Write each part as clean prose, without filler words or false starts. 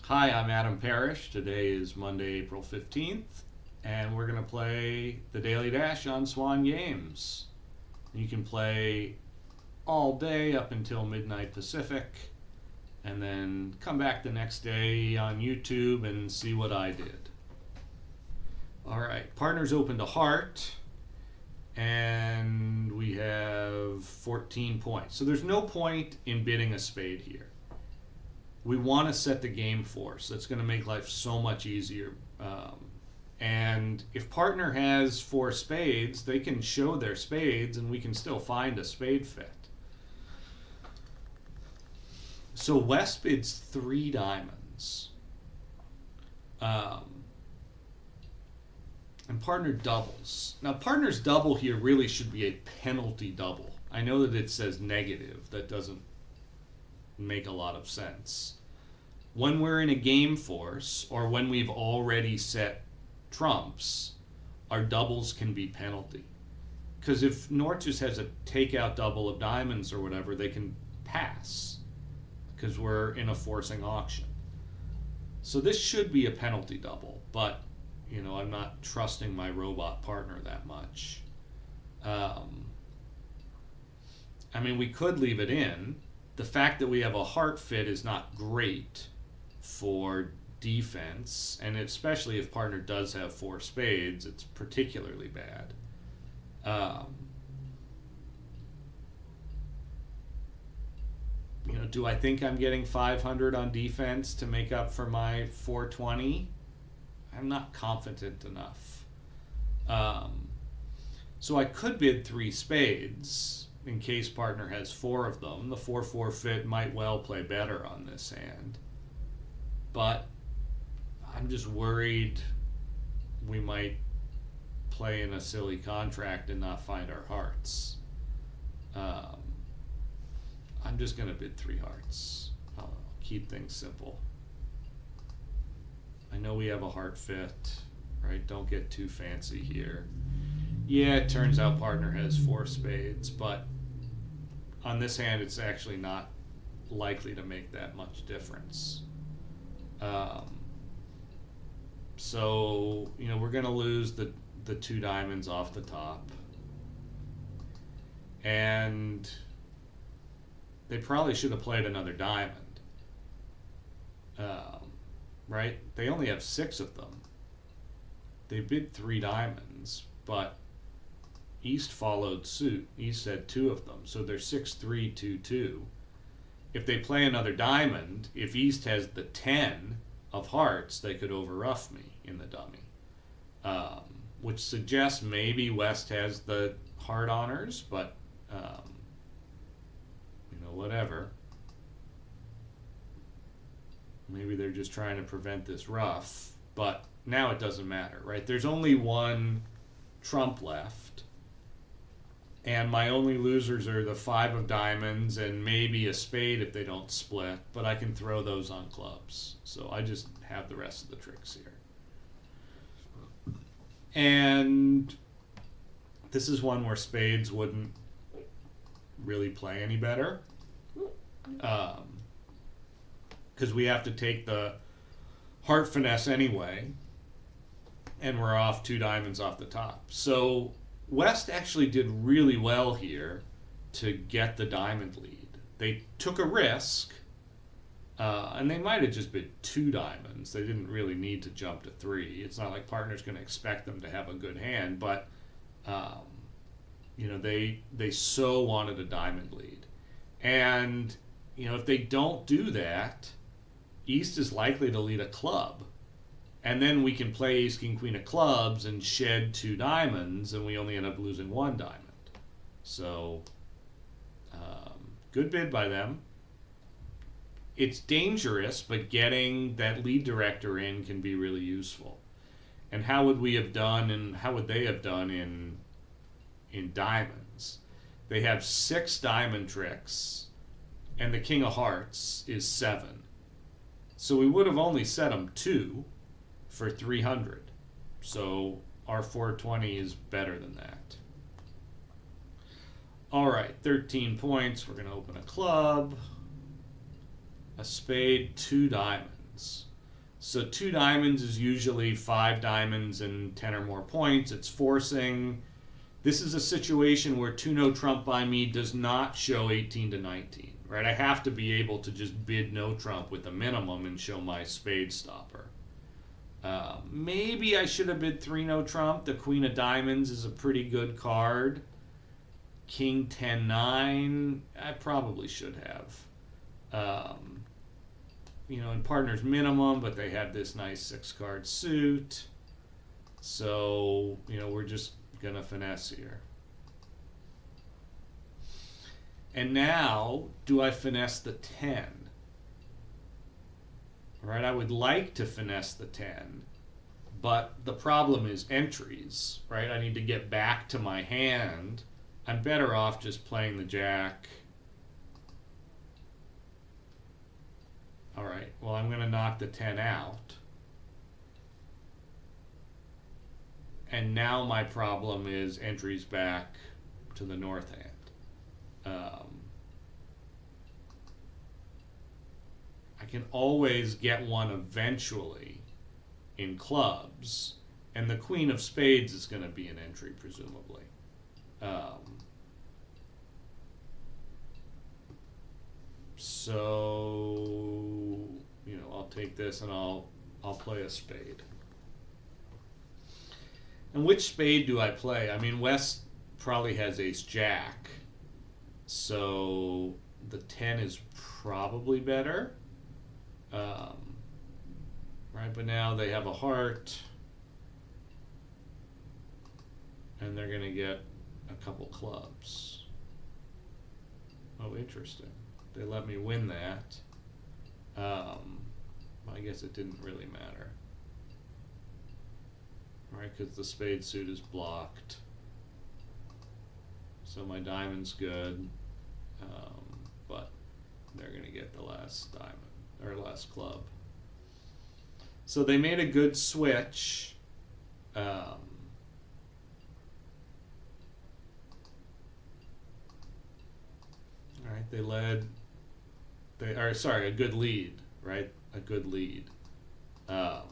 Hi, I'm Adam Parrish. Today is Monday, April 15th, and we're going to play the Daily Dash on SwanGames. You can play all day up until midnight Pacific, and then come back the next day on YouTube and see what I did. Alright, partners opened a heart, and we have 14 points. So there's no point in bidding a spade here. We want to set the game force. That's going to make life so much easier. And if partner has 4 spades, they can show their spades and we can still find a spade fit. So West bids 3 diamonds. And partner doubles. Now partner's double here really should be a penalty double. I know that it says negative. That doesn't make a lot of sense. When we're in a game force or when we've already set trumps, our doubles can be penalty. Because if Nortus has a takeout double of diamonds or whatever, they can pass because we're in a forcing auction. So this should be a penalty double, but you know, I'm not trusting my robot partner that much. I mean, we could leave it in. The fact that we have a heart fit is not great for defense, and especially if partner does have 4 spades, it's particularly bad. You know, do I think I'm getting 500 on defense to make up for my 420? I'm not confident enough. So I could bid 3 spades in case partner has 4 of them. The 4-4 fit might well play better on this hand. But I'm just worried we might play in a silly contract and not find our hearts. I'm just going to bid 3 hearts. I'll keep things simple. I know we have a heart fit, right? Don't get too fancy here. Yeah, it turns out partner has 4 spades, but on this hand, it's actually not likely to make that much difference. So, you know, we're going to lose the 2 diamonds off the top. And they probably should have played another diamond. Right? They only have 6 of them. They bid 3 diamonds, but East followed suit. East had 2 of them, so they're 6-3-2-2. If they play another diamond, if East has the 10 of hearts, they could overruff me in the dummy, which suggests maybe West has the heart honors, but you know, whatever. Maybe they're just trying to prevent this ruff, but now it doesn't matter, right? There's only 1 trump left, and my only losers are the 5 of diamonds and maybe a spade if they don't split, but I can throw those on clubs. So I just have the rest of the tricks here. And this is one where spades wouldn't really play any better. Because we have to take the heart finesse anyway, and we're off 2 diamonds off the top. So West actually did really well here to get the diamond lead. They took a risk, and they might have just bid 2 diamonds. They didn't really need to jump to 3. It's not like partner's going to expect them to have a good hand, but you know, they so wanted a diamond lead. And you know, if they don't do that, East is likely to lead a club. And then we can play ace, king, queen of clubs and shed 2 diamonds, and we only end up losing 1 diamond. So, good bid by them. It's dangerous, but getting that lead director in can be really useful. And how would we have done, and how would they have done in diamonds? They have 6 diamond tricks, and the king of hearts is 7. So we would have only set them 2 for 300. So our 420 is better than that. All right, 13 points. We're going to open a club, a spade, 2 diamonds. So 2 diamonds is usually 5 diamonds and 10 or more points. It's forcing. This is a situation where 2 no trump by me does not show 18 to 19, right? I have to be able to just bid no trump with a minimum and show my spade stopper. Maybe I should have bid 3 no trump. The queen of diamonds is a pretty good card. King 10-9, I probably should have. In partner's minimum, but they had this nice 6-card suit. So, we're just going to finesse here. And now, do I finesse the 10? Right, I would like to finesse the 10, but the problem is entries, right? I need to get back to my hand. I'm better off just playing the jack. All right, well, I'm going to knock the 10 out. And now my problem is entries back to the north hand. I can always get one eventually in clubs, and the queen of spades is going to be an entry, presumably. So, I'll take this and I'll play a spade. And which spade do I play? I mean, West probably has ace jack, so the 10 is probably better. Right, but now they have a heart, and they're going to get a couple clubs. Oh, interesting. They let me win that. I guess it didn't really matter. Right, because the spade suit is blocked. So my diamond's good, but they're going to get the last diamond, or last club. So they made a good switch. All right, they led. A good lead, right? A good lead. And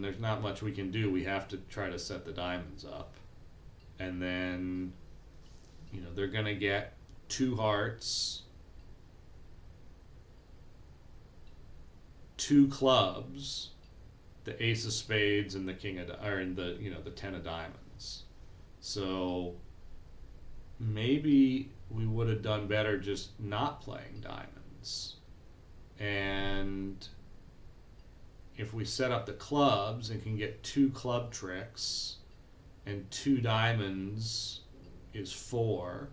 there's not much we can do. We have to try to set the diamonds up. And then, they're going to get 2 hearts, 2 clubs, the ace of spades, and the king of, the 10 of diamonds. So maybe we would have done better just not playing diamonds. And if we set up the clubs and can get 2 club tricks, and 2 diamonds is 4,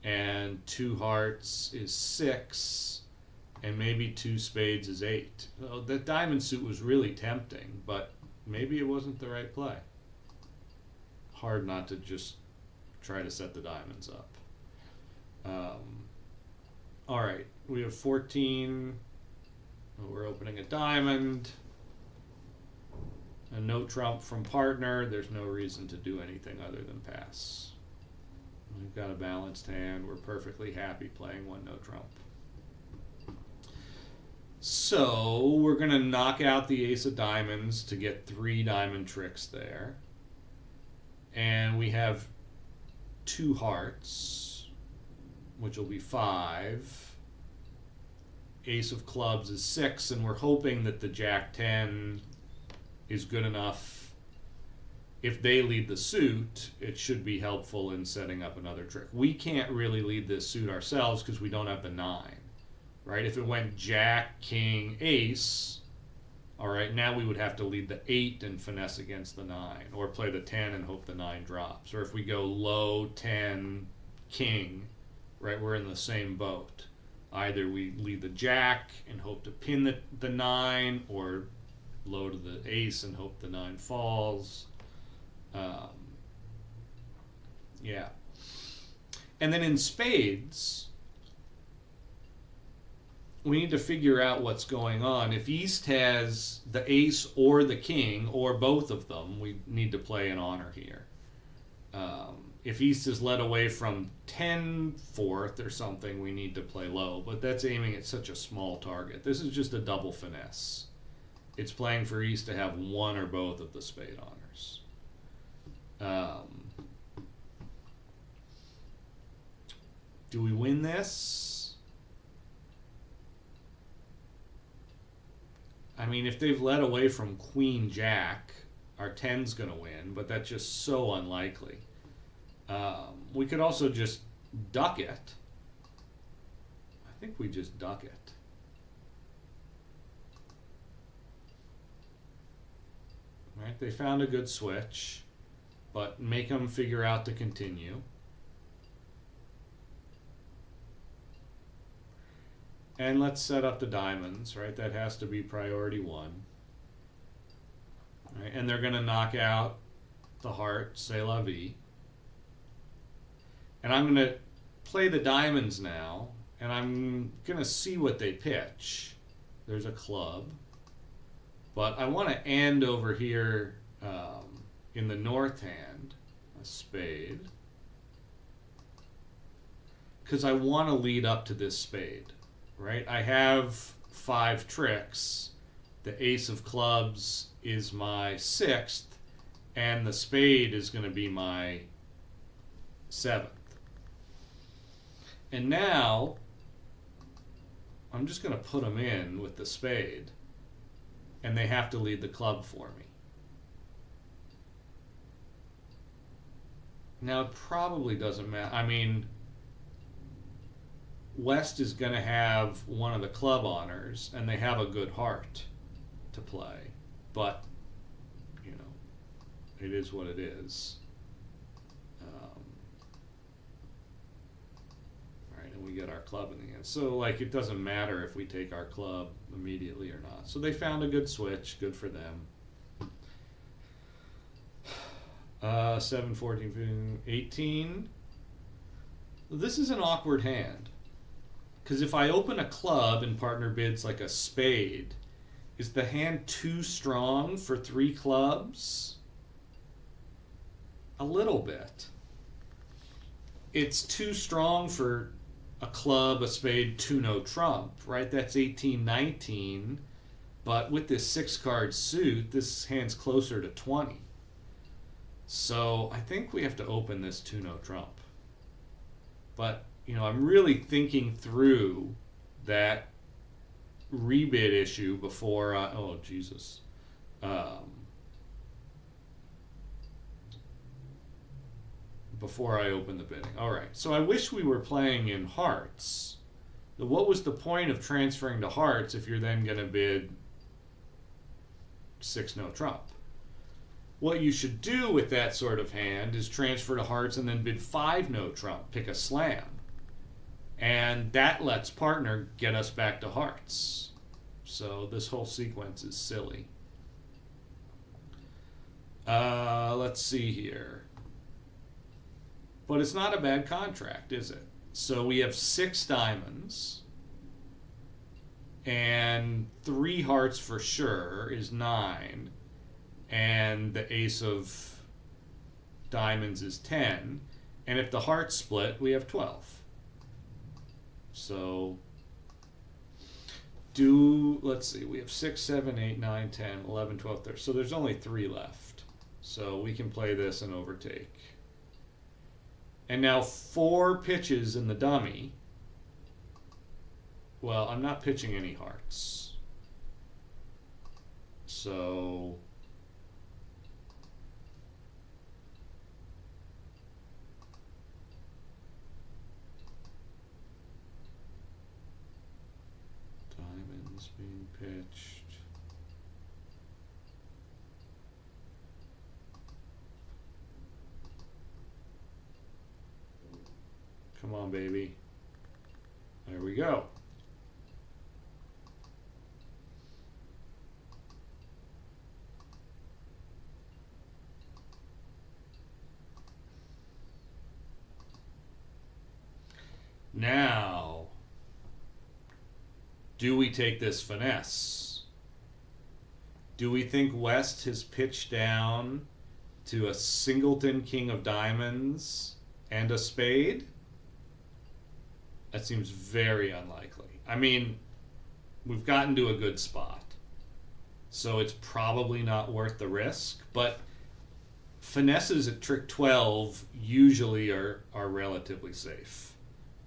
and 2 hearts is 6, and maybe 2 spades is 8. So the diamond suit was really tempting, but maybe it wasn't the right play. Hard not to just try to set the diamonds up. All right, we have 14. We're opening a diamond. A no trump from partner. There's no reason to do anything other than pass. We've got a balanced hand. We're perfectly happy playing 1 no trump. So we're going to knock out the ace of diamonds to get 3 diamond tricks there. And we have 2 hearts, which will be 5. Ace of clubs is 6, and we're hoping that the jack 10 is good enough. If they lead the suit, it should be helpful in setting up another trick. We can't really lead this suit ourselves because we don't have the 9, right? If it went jack, king, ace, all right, now we would have to lead the 8 and finesse against the 9, or play the 10 and hope the 9 drops. Or if we go low, 10, king, right, we're in the same boat. Either we lead the jack and hope to pin the 9, or low to the ace and hope the 9 falls. Yeah. And then in spades, we need to figure out what's going on. If East has the ace or the king, or both of them, we need to play an honor here. If East is led away from 10-4 or something, we need to play low. But that's aiming at such a small target. This is just a double finesse. It's playing for East to have one or both of the spade honors. Do we win this? I mean, if they've led away from Queen Jack, our 10's going to win, but that's just so unlikely. We could also just duck it. I think we just duck it. Right? They found a good switch, but make them figure out to continue. And let's set up the diamonds, right? That has to be priority 1. Right? And they're going to knock out the heart, c'est la vie. And I'm going to play the diamonds now, and I'm going to see what they pitch. There's a club. But I want to end over here in the north hand, a spade. Because I want to lead up to this spade. Right? I have 5 tricks. The ace of clubs is my 6th, and the spade is going to be my 7th. And now, I'm just going to put them in with the spade, and they have to lead the club for me. Now, it probably doesn't matter. I mean, West is going to have one of the club honors, and they have a good heart to play. But, you know, it is what it is. Right, and we get our club in the end. So, like, it doesn't matter if we take our club immediately or not. So they found a good switch. Good for them. 7, 14, 15, 18. This is an awkward hand. Because if I open a club and partner bids like a spade, is the hand too strong for 3 clubs? A little bit. It's too strong for a club, a spade, 2 no trump, right? That's 18, 19. But with this 6-card suit, this hand's closer to 20. So I think we have to open this 2 no trump. But you know, I'm really thinking through that rebid issue before I, oh Jesus, before I open the bidding. All right, so I wish we were playing in hearts. What was the point of transferring to hearts if you're then going to bid 6 no trump? What you should do with that sort of hand is transfer to hearts and then bid 5 no trump, pick a slam. And that lets partner get us back to hearts. So this whole sequence is silly. Let's see here. But it's not a bad contract, is it? So we have 6 diamonds. And 3 hearts for sure is 9. And the ace of diamonds is 10. And if the hearts split, we have 12. So, let's see, we have 6, 7, 8, 9, 10, 11, 12, 13. So there's only 3 left. So we can play this and overtake. And now 4 pitches in the dummy. Well, I'm not pitching any hearts. So diamonds being pitched. Come on, baby. There we go. Now, do we take this finesse? Do we think West has pitched down to a singleton king of diamonds and a spade? That seems very unlikely. I mean, we've gotten to a good spot, so it's probably not worth the risk, but finesses at trick 12 usually are relatively safe,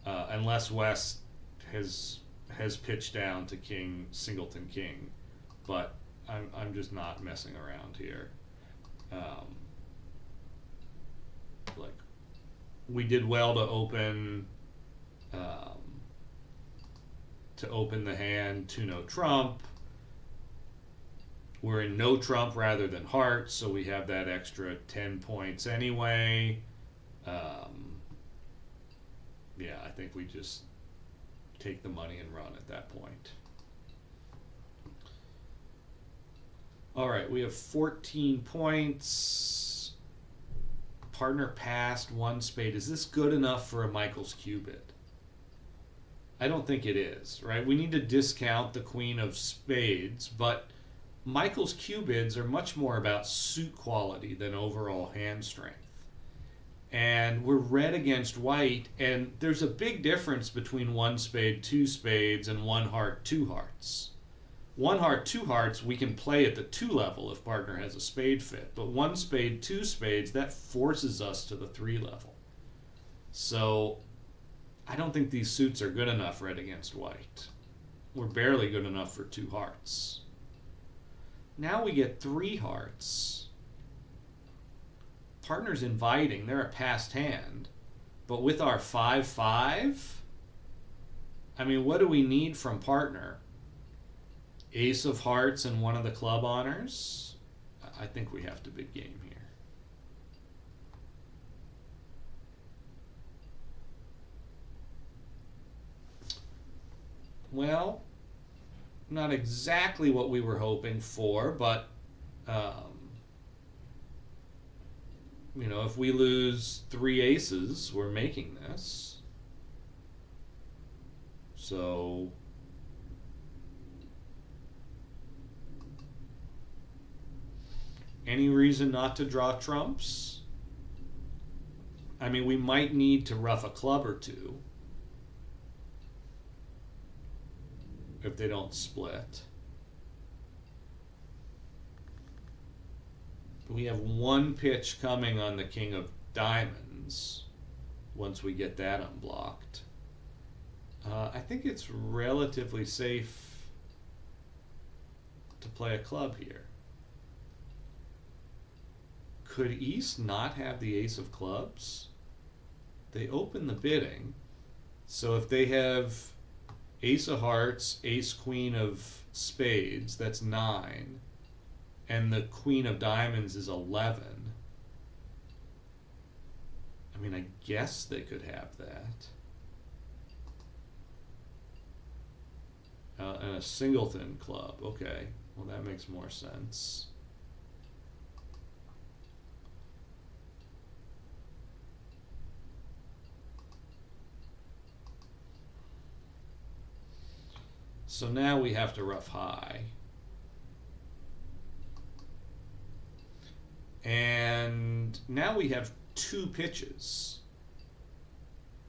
unless West has pitched down to king, singleton king, but I'm just not messing around here. Like, we did well to open the hand to no trump. We're in no trump rather than hearts, so we have that extra 10 points anyway. Yeah, I think we just take the money and run at that point. All right, we have 14 points. Partner passed, one spade. Is this good enough for a Michael's Cubit? I don't think it is, right? We need to discount the queen of spades, but Michael's Cubids are much more about suit quality than overall hand strength. And we're red against white, and there's a big difference between one spade, two spades, and one heart, two hearts. One heart, two hearts, we can play at the 2 level if partner has a spade fit, but one spade, two spades, that forces us to the 3 level. So I don't think these suits are good enough red against white. We're barely good enough for 2 hearts. Now we get 3 hearts. Partner's inviting, they're a passed hand, but with our 5-5, I mean, what do we need from partner? Ace of hearts and one of the club honors? I think we have to big game here. Well, not exactly what we were hoping for, but you know, if we lose 3 aces, we're making this. So any reason not to draw trumps? I mean, we might need to ruff a club or two if they don't split. We have 1 pitch coming on the king of diamonds once we get that unblocked. I think it's relatively safe to play a club here. Could East not have the ace of clubs? They open the bidding. So if they have ace of hearts, ace queen of spades, that's 9. And the queen of diamonds is 11. I mean, I guess they could have that. And a singleton club. Okay, well that makes more sense. So now we have to ruff high. And now we have 2 pitches,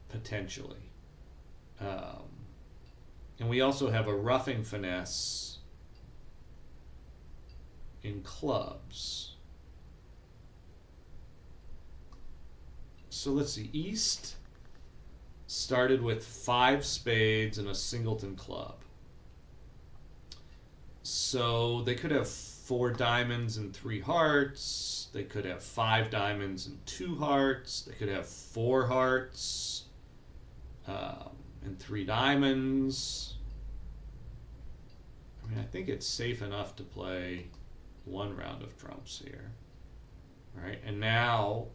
potentially. And we also have a roughing finesse in clubs. So let's see, East started with 5 spades and a singleton club. So they could have 4 diamonds and 3 hearts. They could have 5 diamonds and 2 hearts. They could have 4 hearts and 3 diamonds. I mean, I think it's safe enough to play 1 round of trumps here. All right, and now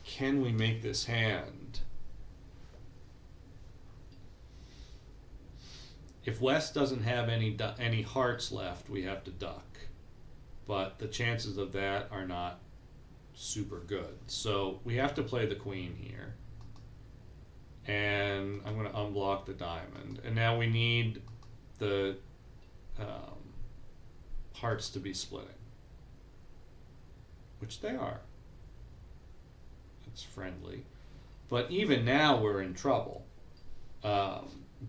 can we make this hand? If West doesn't have any hearts left, we have to duck. But the chances of that are not super good. So we have to play the queen here. And I'm going to unblock the diamond. And now we need the hearts to be splitting, which they are. It's friendly. But even now we're in trouble,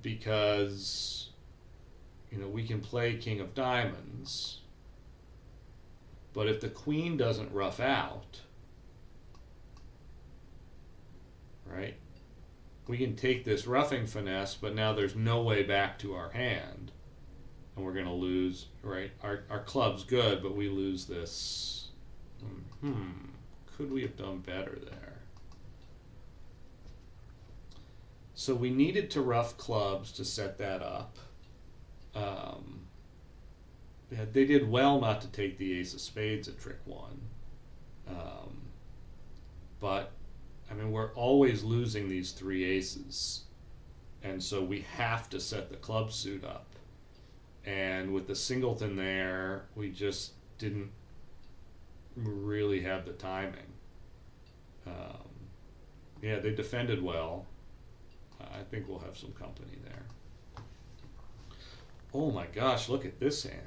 because, you know, we can play king of diamonds, but if the queen doesn't ruff out, right, we can take this roughing finesse, but now there's no way back to our hand, and we're going to lose, right? Our club's good, but we lose this. Could we have done better there? So we needed to rough clubs to set that up. They did well not to take the ace of spades at trick one. But, I mean, we're always losing these three aces. And so we have to set the club suit up. And with the singleton there, we just didn't really have the timing. Yeah, they defended well. I think we'll have some company there. Oh my gosh, look at this hand.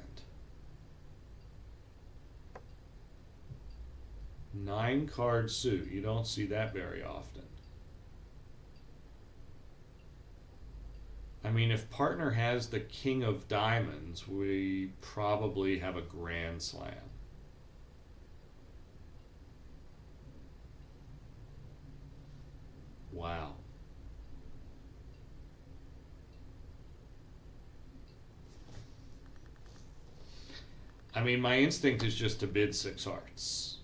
9-card suit. You don't see that very often. I mean, if partner has the king of diamonds, we probably have a grand slam. Wow. I mean, my instinct is just to bid 6 hearts.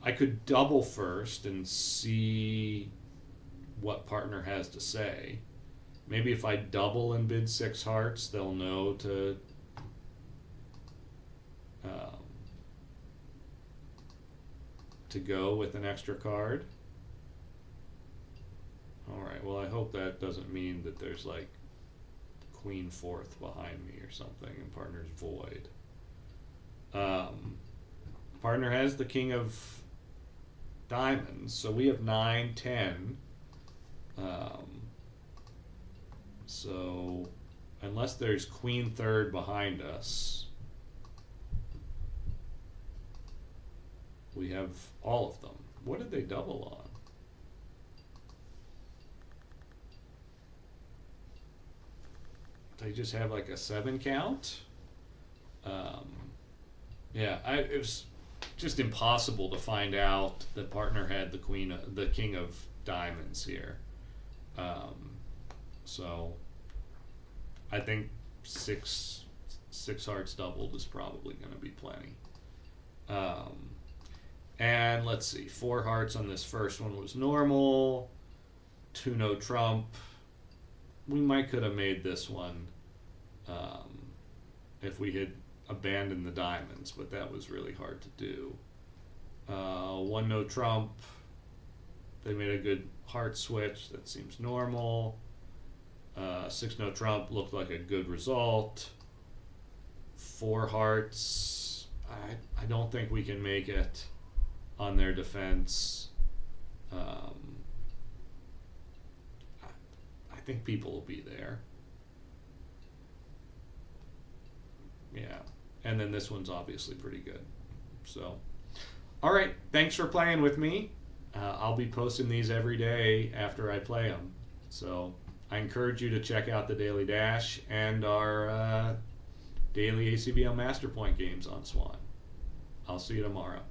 I could double first and see what partner has to say. Maybe if I double and bid 6 hearts, they'll know to go with an extra card. Alright, well I hope that doesn't mean that there's like queen fourth behind me or something and partner's void. Partner has the king of diamonds, so we have 9, 10. So unless there's queen third behind us, we have all of them. What did they double on? They just have like a 7 count? Yeah, it was just impossible to find out that partner had the king of diamonds here. So I think six hearts doubled is probably going to be plenty. And let's see, 4 hearts on this first one was normal. 2 no trump. We might could have made this one if we had abandoned the diamonds, but that was really hard to do. 1 no trump. They made a good heart switch. That seems normal. 6 no trump looked like a good result. 4 hearts. I don't think we can make it on their defense. I think people will be there. Yeah. And then this one's obviously pretty good. So, all right. Thanks for playing with me. I'll be posting these every day after I play them. So I encourage you to check out the Daily Dash and our daily ACBL Masterpoint games on Swan. I'll see you tomorrow.